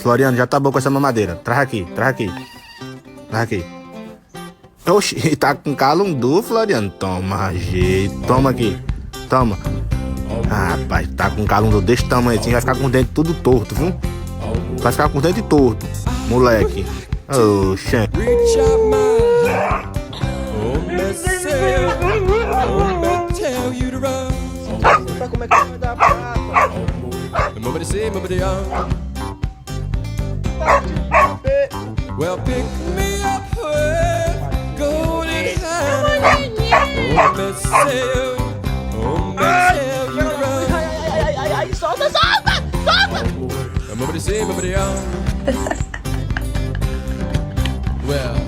Floriano, já tá bom com essa mamadeira. Traz aqui, traz aqui. Traz aqui. Oxi, tá com calundu, Floriano. Toma jeito. Toma aqui. Toma. Ah, rapaz, tá com calundu desse tamanho assim. Vai ficar com o dente tudo torto, viu? Vai ficar com o dente torto, moleque. Oxi. Reach out my hand. Oh, me say, oh, me tell you to run. Como é que vai dar prata? Nobody say, nobody young. Well, pick me up with golden hand. Oh, me say, oh, me tell you to run. Ai, solta, solta, solta! Nobody say, nobody young. Well.